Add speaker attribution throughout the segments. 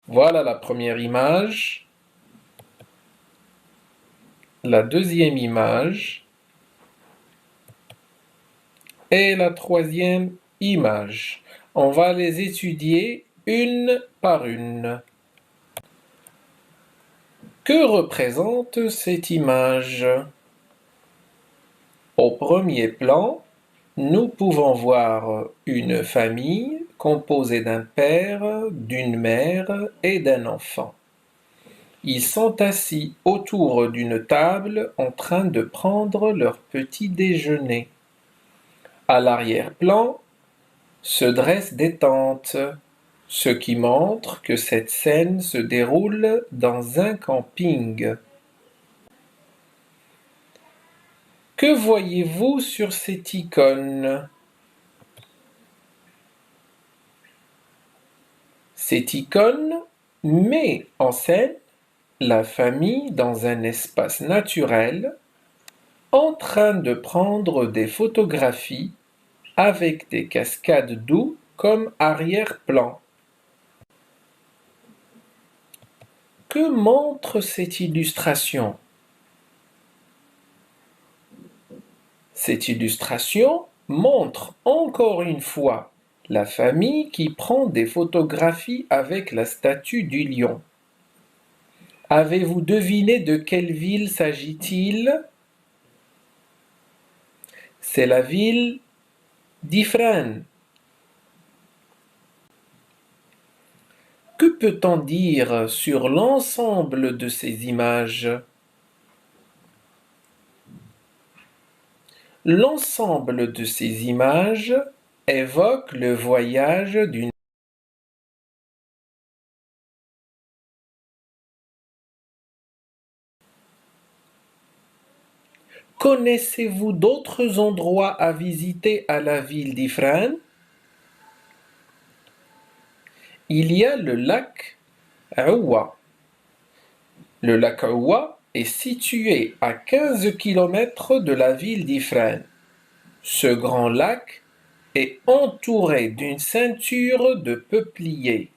Speaker 1: Voilà la première image, la deuxième image et la troisième image. On va les étudier une par une. Que représente cette image? Au premier plan, nous pouvons voir une famille composée d'un père, d'une mère et d'un enfant. Ils sont assis autour d'une table en train de prendre leur petit déjeuner. À l'arrière-plan se dressent des tentes, ce qui montre que cette scène se déroule dans un camping. Que voyez-vous sur cette icône? Cette icône met en scène la famille dans un espace naturel en train de prendre des photographies avec des cascades d'eau comme arrière-plan. Que montre cette illustration? Cette illustration montre encore une fois la famille qui prend des photographies avec la statue du lion. Avez-vous deviné de quelle ville s'agit-il? C'est la ville d'Ifrane. Que peut-on dire sur l'ensemble de ces images? L'ensemble de ces images évoque le voyage d'une. Connaissez-vous d'autres endroits à visiter à la ville d'Ifrane? Il y a le lac Aoua. Le lac Aoua est situé à 15 km de la ville d'Ifrane. Ce grand lac est entouré d'une ceinture de peupliers.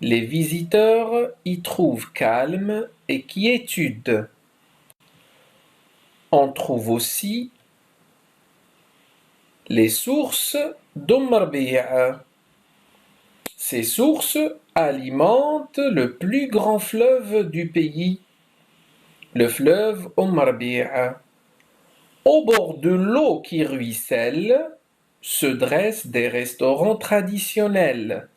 Speaker 1: Les visiteurs y trouvent calme et quiétude. On trouve aussi les sources d'Omarbia. Ces sources alimentent le plus grand fleuve du pays, le fleuve Omarbia. Au bord de l'eau qui ruisselle se dressent des restaurants traditionnels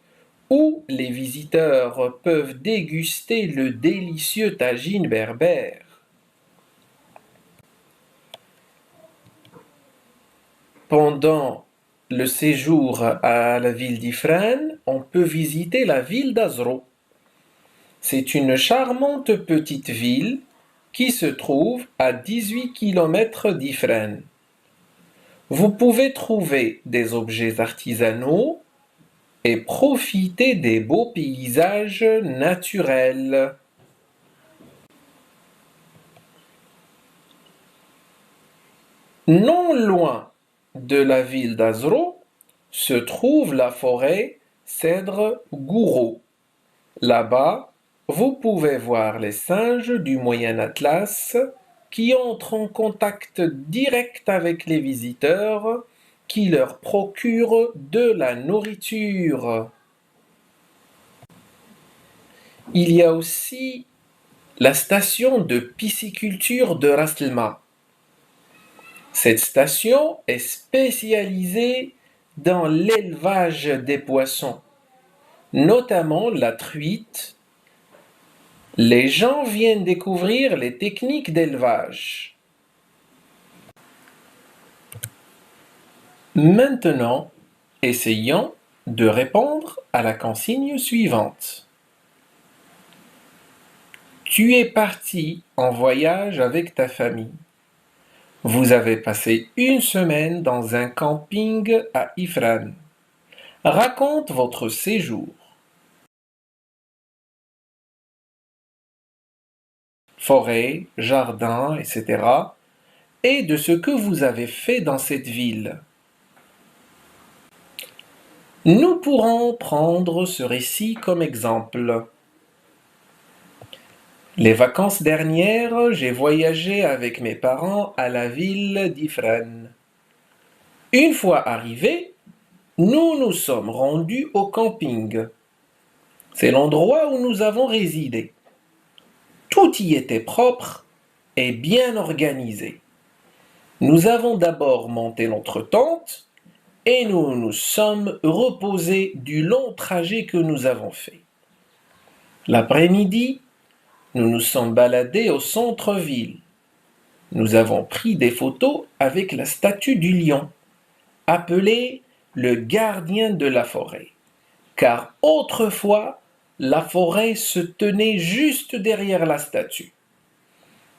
Speaker 1: où les visiteurs peuvent déguster le délicieux tagine berbère. Pendant le séjour à la ville d'Ifrane, on peut visiter la ville d'Azro. C'est une charmante petite ville qui se trouve à 18 km d'Ifrane. Vous pouvez trouver des objets artisanaux et profiter des beaux paysages naturels. Non loin de la ville d'Azro se trouve la forêt Cèdre Gouraud. Là-bas, vous pouvez voir les singes du Moyen Atlas qui entrent en contact direct avec les visiteurs qui leur procurent de la nourriture. Il y a aussi la station de pisciculture de Raslma. Cette station est spécialisée dans l'élevage des poissons, notamment la truite. Les gens viennent découvrir les techniques d'élevage. Maintenant, essayons de répondre à la consigne suivante. Tu es parti en voyage avec ta famille. Vous avez passé une semaine dans un camping à Ifrane. Raconte votre séjour. Forêt, jardin, etc. Et de ce que vous avez fait dans cette ville. Nous pourrons prendre ce récit comme exemple. Les vacances dernières, j'ai voyagé avec mes parents à la ville d'Ifrane. Une fois arrivés, nous nous sommes rendus au camping. C'est l'endroit où nous avons résidé. Tout y était propre et bien organisé. Nous avons d'abord monté notre tente et nous nous sommes reposés du long trajet que nous avons fait. L'après-midi, nous nous sommes baladés au centre-ville. Nous avons pris des photos avec la statue du lion, appelé le gardien de la forêt, car autrefois, la forêt se tenait juste derrière la statue.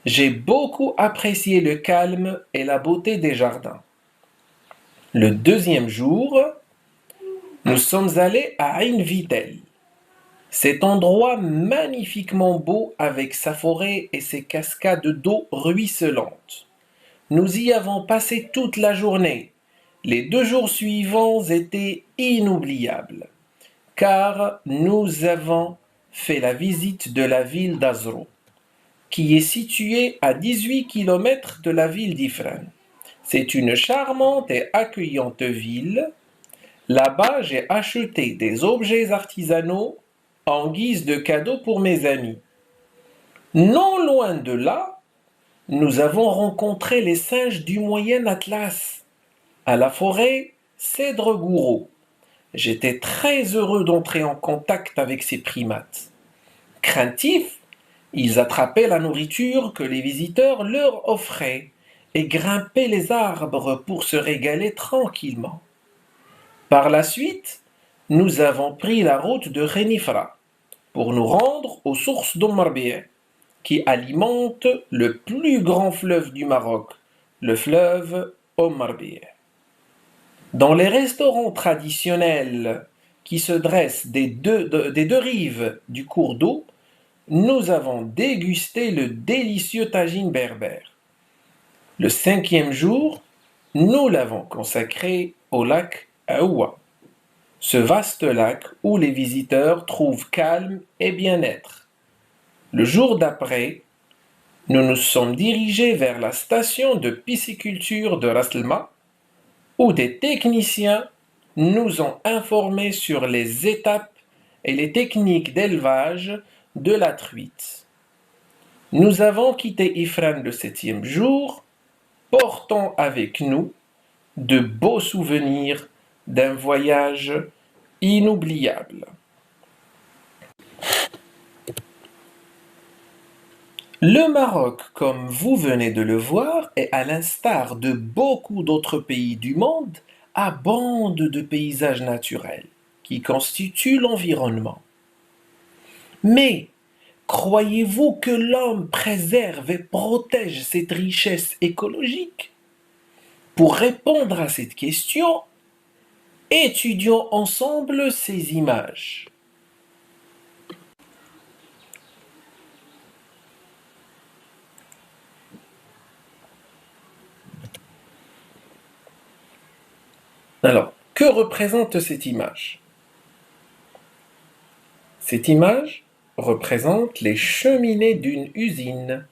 Speaker 1: J'ai beaucoup apprécié le calme et la beauté des jardins. Le deuxième jour, nous sommes allés à Ain Vitel. Cet endroit magnifiquement beau avec sa forêt et ses cascades d'eau ruisselante. Nous y avons passé toute la journée. Les 2 jours suivants étaient inoubliables, car nous avons fait la visite de la ville d'Azro, qui est située à 18 kilomètres de la ville d'Ifrane. C'est une charmante et accueillante ville. Là-bas, j'ai acheté des objets artisanaux en guise de cadeau pour mes amis. Non loin de là, nous avons rencontré les singes du Moyen Atlas, à la forêt Cèdre-Gouraud. J'étais très heureux d'entrer en contact avec ces primates. Craintifs, ils attrapaient la nourriture que les visiteurs leur offraient et grimpaient les arbres pour se régaler tranquillement. Par la suite, nous avons pris la route de Khénifra pour nous rendre aux sources d'Omarbieh, qui alimente le plus grand fleuve du Maroc, le fleuve Omarbieh. Dans les restaurants traditionnels qui se dressent des deux rives du cours d'eau, nous avons dégusté le délicieux tagine berbère. Le 5e jour, nous l'avons consacré au lac Aoua, ce vaste lac où les visiteurs trouvent calme et bien-être. Le jour d'après, nous nous sommes dirigés vers la station de pisciculture de Ras Elma, où des techniciens nous ont informés sur les étapes et les techniques d'élevage de la truite. Nous avons quitté Ifrane le 7e jour, portant avec nous de beaux souvenirs d'un voyage inoubliable. Le Maroc, comme vous venez de le voir, est à l'instar de beaucoup d'autres pays du monde, abonde de paysages naturels qui constituent l'environnement. Mais croyez-vous que l'homme préserve et protège cette richesse écologique? Pour répondre à cette question, étudions ensemble ces images. Alors, que représente cette image? Cette image représente les cheminées d'une usine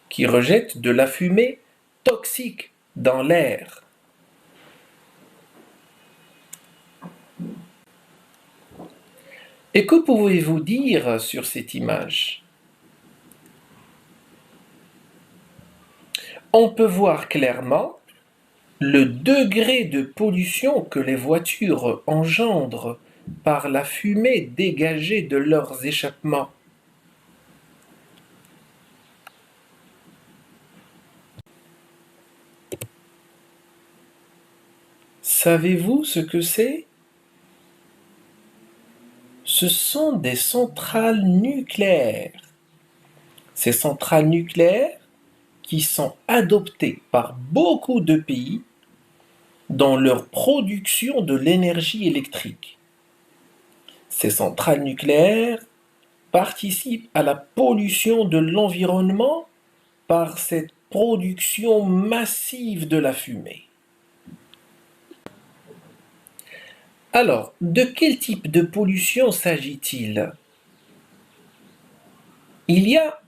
Speaker 1: qui rejette de la fumée toxique dans l'air. Et que pouvez-vous dire sur cette image? On peut voir clairement le degré de pollution que les voitures engendrent par la fumée dégagée de leurs échappements. Savez-vous ce que c'est? Ce sont des centrales nucléaires. Ces centrales nucléaires qui sont adoptées par beaucoup de pays dans leur production de l'énergie électrique. Ces centrales nucléaires participent à la pollution de l'environnement par cette production massive de la fumée. Alors, de quel type de pollution s'agit-il? Il y a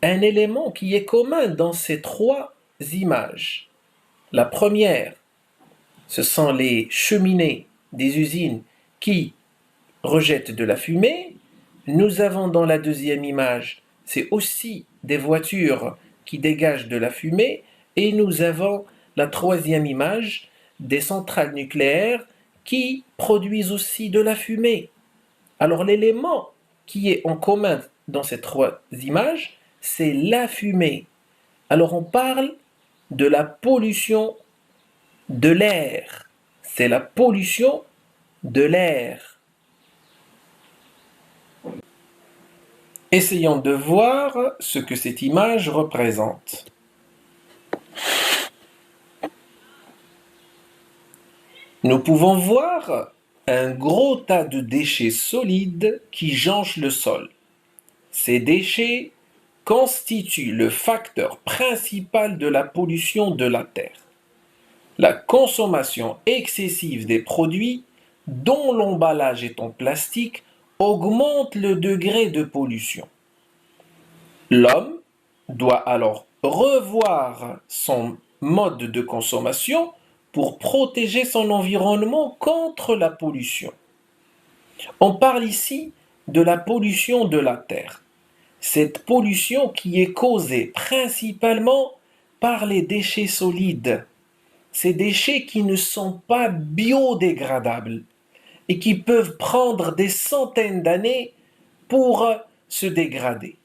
Speaker 1: un élément qui est commun dans ces trois images. La première, ce sont les cheminées des usines qui rejettent de la fumée. Nous avons dans la deuxième image, c'est aussi des voitures qui dégagent de la fumée. Et nous avons la troisième image, des centrales nucléaires qui produisent aussi de la fumée. Alors l'élément qui est en commun dans ces trois images, c'est la fumée. Alors on parle de la pollution de l'air. C'est la pollution de l'air. Essayons de voir ce que cette image représente. Nous pouvons voir un gros tas de déchets solides qui jonchent le sol. Ces déchets constituent le facteur principal de la pollution de la Terre. La consommation excessive des produits dont l'emballage est en plastique augmente le degré de pollution. L'homme doit alors revoir son mode de consommation pour protéger son environnement contre la pollution. On parle ici de la pollution de la Terre. Cette pollution qui est causée principalement par les déchets solides. Ces déchets qui ne sont pas biodégradables et qui peuvent prendre des centaines d'années pour se dégrader.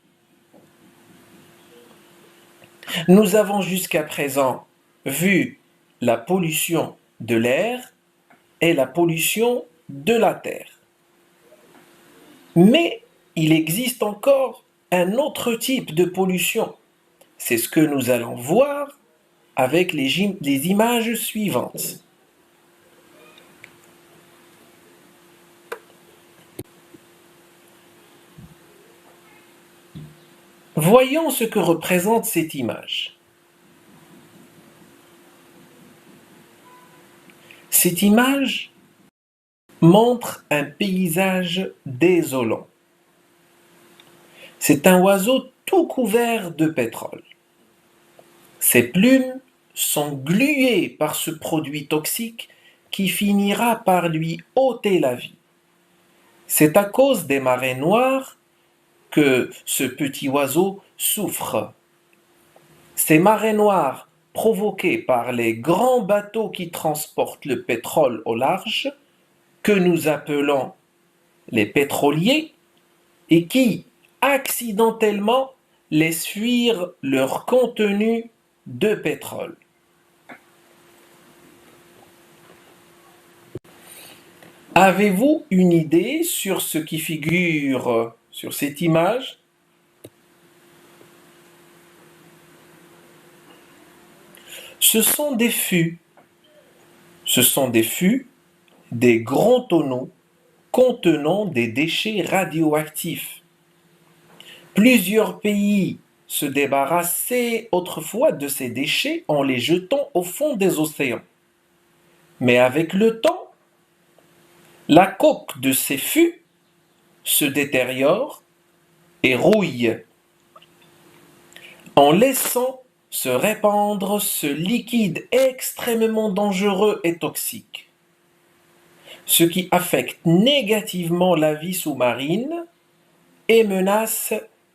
Speaker 1: Nous avons jusqu'à présent vu la pollution de l'air et la pollution de la terre. Mais il existe encore un autre type de pollution. C'est ce que nous allons voir avec les images suivantes. Voyons ce que représente cette image. Cette image montre un paysage désolant. C'est un oiseau tout couvert de pétrole. Ses plumes sont gluées par ce produit toxique qui finira par lui ôter la vie. C'est à cause des marées noires que ce petit oiseau souffre. Ces marées noires provoquées par les grands bateaux qui transportent le pétrole au large, que nous appelons les pétroliers, et qui accidentellement laissent fuir leur contenu de pétrole. Avez-vous une idée sur ce qui figure sur cette image? Ce sont des fûts. Ce sont des fûts, des grands tonneaux contenant des déchets radioactifs. Plusieurs pays se débarrassaient autrefois de ces déchets en les jetant au fond des océans. Mais avec le temps, la coque de ces fûts se détériore et rouille, en laissant se répandre ce liquide extrêmement dangereux et toxique, ce qui affecte négativement la vie sous-marine et menace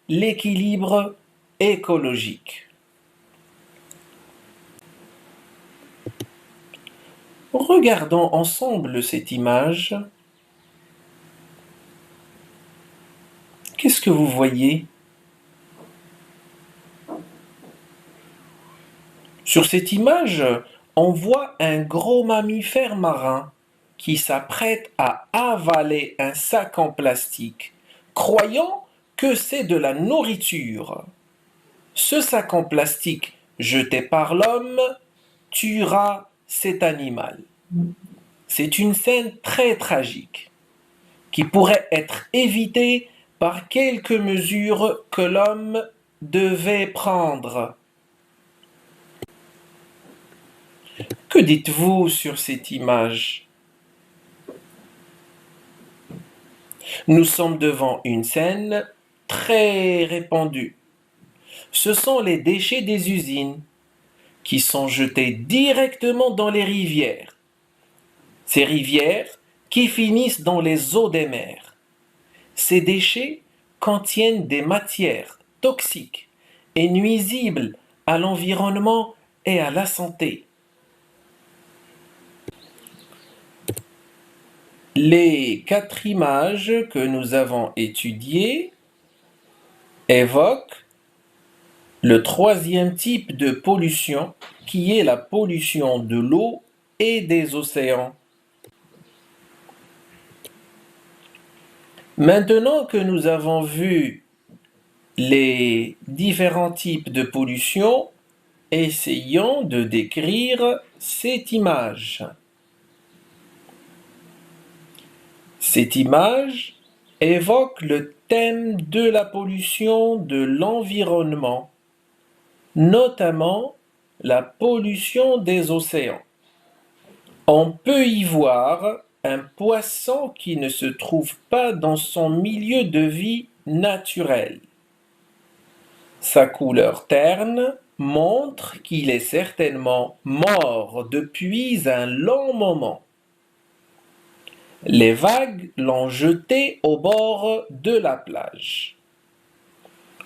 Speaker 1: l'équilibre écologique. Regardons ensemble cette image. Qu'est-ce que vous voyez? Sur cette image, on voit un gros mammifère marin qui s'apprête à avaler un sac en plastique, croyant que c'est de la nourriture. Ce sac en plastique jeté par l'homme tuera cet animal. C'est une scène très tragique qui pourrait être évitée par quelques mesures que l'homme devait prendre. Que dites-vous sur cette image? Nous sommes devant une scène très répandue. Ce sont les déchets des usines qui sont jetés directement dans les rivières. Ces rivières qui finissent dans les eaux des mers. Ces déchets contiennent des matières toxiques et nuisibles à l'environnement et à la santé. Les 4 images que nous avons étudiées évoquent le 3e type de pollution qui est la pollution de l'eau et des océans. Maintenant que nous avons vu les différents types de pollution, essayons de décrire cette image. Cette image évoque le thème de la pollution de l'environnement, notamment la pollution des océans. On peut y voir un poisson qui ne se trouve pas dans son milieu de vie naturel. Sa couleur terne montre qu'il est certainement mort depuis un long moment. Les vagues l'ont jeté au bord de la plage.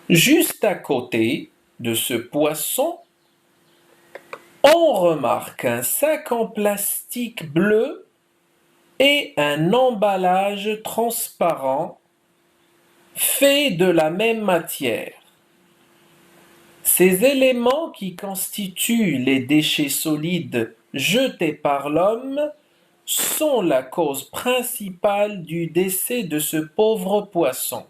Speaker 1: Juste à côté de ce poisson, on remarque un sac en plastique bleu et un emballage transparent fait de la même matière. Ces éléments qui constituent les déchets solides jetés par l'homme sont la cause principale du décès de ce pauvre poisson.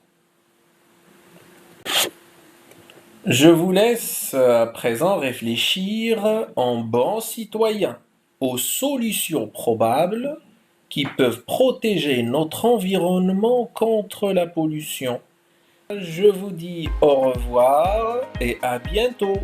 Speaker 1: Je vous laisse à présent réfléchir en bon citoyen aux solutions probables qui peuvent protéger notre environnement contre la pollution. Je vous dis au revoir et à bientôt.